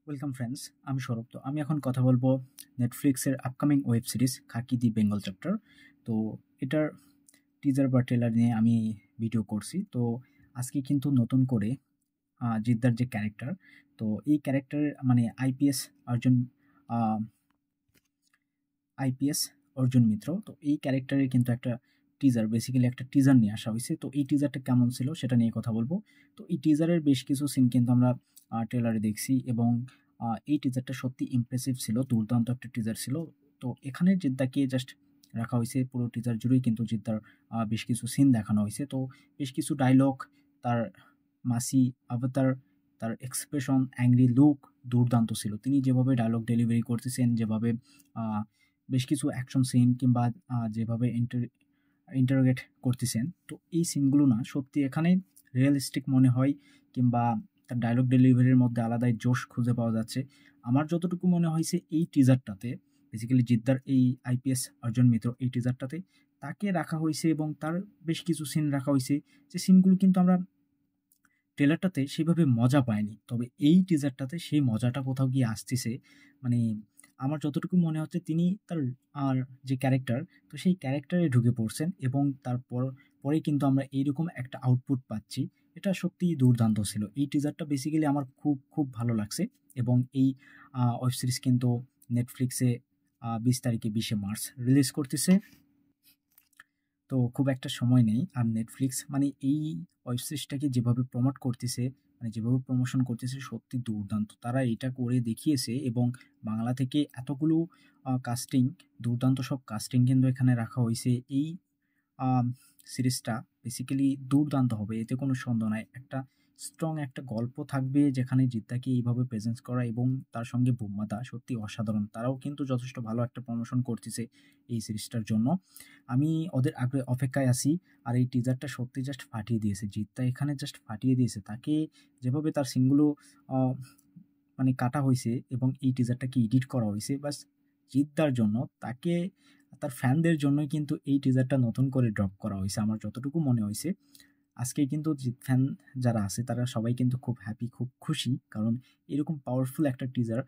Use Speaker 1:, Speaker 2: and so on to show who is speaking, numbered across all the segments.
Speaker 1: Welcome friends, আমি সৌরভ। তো আমি এখন কথা বলবো নেটফ্লিক্সের আপকামিং ওয়েব সিরিজ খাকি দি বেঙ্গল চ্যাপ্টার। তো এটার টিজার বা ট্রেলার নিয়ে আমি ভিডিও করছি। তো আজকে কিন্তু নতুন করে জিদ্দার যে ক্যারেক্টার, তো এই ক্যারেক্টার মানে আহ, আইপিএস অর্জুন মিত্র। তো এই ক্যারেক্টারের কিন্তু একটা বেসিক্যালি একটা টিজার নিয়ে আসা হয়েছে। তো এই টিজারটা কেমন ছিল সেটা নিয়ে কথা বলবো। তো এই টিজারের বেশ কিছু সিন কিন্তু আমরা ট্রেলারে দেখছি, এবং এই টিজারটা সত্যি ইমপ্রেসিভ ছিল, দুর্দান্ত একটা টিজার ছিল। তো এখানে জিদ্দাকে জাস্ট রাখা হয়েছে, পুরো টিজার জুড়েই কিন্তু জিদ্দার বেশ কিছু সিন দেখানো হয়েছে। তো বেশ কিছু ডায়লগ, তার মাসি আবতার, তার এক্সপ্রেশন, অ্যাংরি লুক দুর্দান্ত ছিল। তিনি যেভাবে ডায়লগ ডেলিভারি করতেছেন, যেভাবে আহ, বেশ কিছু অ্যাকশন সিন কিংবা যেভাবে ইন্টারোগেট করতেছেন, তো এই সিনগুলো না সত্যি এখানে রিয়েলিস্টিক মনে হয়, কিংবা তার ডায়লগ ডেলিভারির মধ্যে আলাদাই জোশ খুঁজে পাওয়া যাচ্ছে। আমার যতটুকু মনে হয়েছে এই টিজারটাতে, বেসিক্যালি জিদ্দার এই আইপিএস অর্জুন মিত্র এই টিজারটাতে তাকে রাখা হয়েছে, এবং তার বেশ কিছু সিন রাখা হয়েছে, যে সিনগুলো কিন্তু আমরা ট্রেলারটাতে সেভাবে মজা পাইনি। তবে এই টিজারটাতে সেই মজাটা কোথাও গিয়ে আসতেছে। মানে আমার যতটুকু মনে হচ্ছে তিনি তার আর যে ক্যারেক্টার, তো সেই ক্যারেক্টারে ঢুকে পড়ছেন, এবং তারপর পরে কিন্তু আমরা এইরকম একটা আউটপুট পাচ্ছি। এটা সত্যিই দুর্দান্ত ছিল। এই টিজারটা বেসিক্যালি আমার খুব খুব ভালো লাগছে। এবং এই ওয়েব সিরিজ কিন্তু নেটফ্লিক্সে 20 তারিখে 20শে মার্চ রিলিজ করতেছে। তো খুব একটা সময় নেই। আর নেটফ্লিক্স মানে এই ওয়েব সিরিজটাকে যেভাবে প্রমোট করতেছে, মানে যেভাবে প্রমোশন করতেছে, সত্যি দুর্দান্ত। তারা এটা করে দেখিয়েছে, এবং বাংলা থেকে এতগুলো কাস্টিং, দুর্দান্ত সব কাস্টিং কিন্তু এখানে রাখা হয়েছে। এই আম সিরিজটা বেসিক্যালি দুর্দান্ত হবে, এতে কোনো সন্দেহ নাই। একটা স্ট্রং একটা গল্প থাকবে, যেখানে জিদ্দাকে এইভাবে প্রেজেন্স করা, এবং তার সঙ্গে বুম্বাদা সত্যি অসাধারণ। তারাও কিন্তু যথেষ্ট ভালো একটা প্রমোশন করতেছে এই সিরিজটার জন্য। আমি ওদের অপেক্ষায় আছি। আর এই টিজারটা সত্যি জাস্ট ফাটিয়ে দিয়েছে। জিদ্দা এখানে জাস্ট ফাটিয়ে দিয়েছে। তাকে যেভাবে তার সিনগুলো আ মানে কাটা হইছে, এবং এই টিজারটাকে এডিট করা হইছে বাস জিদ্দার জন্য। তাকে, তার ফ্যানদের জন্যই কিন্তু এই টিজারটা নতুন করে ড্রপ করা হইছে, আমার যতটুকু মনে হইছে। আজকে কিন্তু জিৎ ফ্যান যারা আছে তারা সবাই কিন্তু খুব হ্যাপি, খুব খুশি। কারণ এরকম পাওয়ারফুল একটা টিজার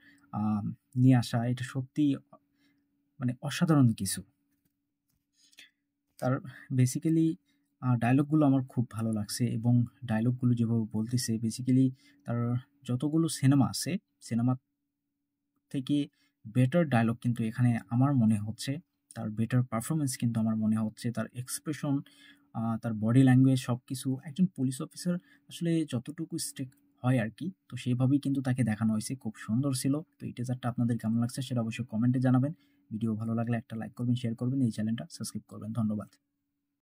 Speaker 1: নিয়ে আসা, এটা সত্যিই মানে অসাধারণ কিছু। তার বেসিক্যালি ডায়ালগগুলো আমার খুব ভালো লাগছে, এবং ডায়ালগগুলো যেভাবে বলতেছে, বেসিক্যালি তার যতগুলো সিনেমা আছে, সিনেমা থেকে বেটার ডায়ালগ কিন্তু এখানে আমার মনে হচ্ছে। তার বেটার পারফরম্যান্স কিন্তু আমার মনে হচ্ছে। তার এক্সপ্রেশন, তার বডি ল্যাঙ্গুয়েজ সবকিছু, একজন পুলিশ অফিসার আসলে যতটুকু স্ট্রিক্ট হয় আরকি, তো সেভাবেই কিন্তু তাকে দেখানো হয়েছে। খুব সুন্দর ছিল। তো এই টিজারটা আপনাদের কেমন লাগছে সেটা অবশ্যই কমেন্টে জানাবেন। ভিডিও ভালো লাগলে একটা লাইক করবেন, শেয়ার করবেন, এই চ্যানেলটা সাবস্ক্রাইব করবেন। ধন্যবাদ।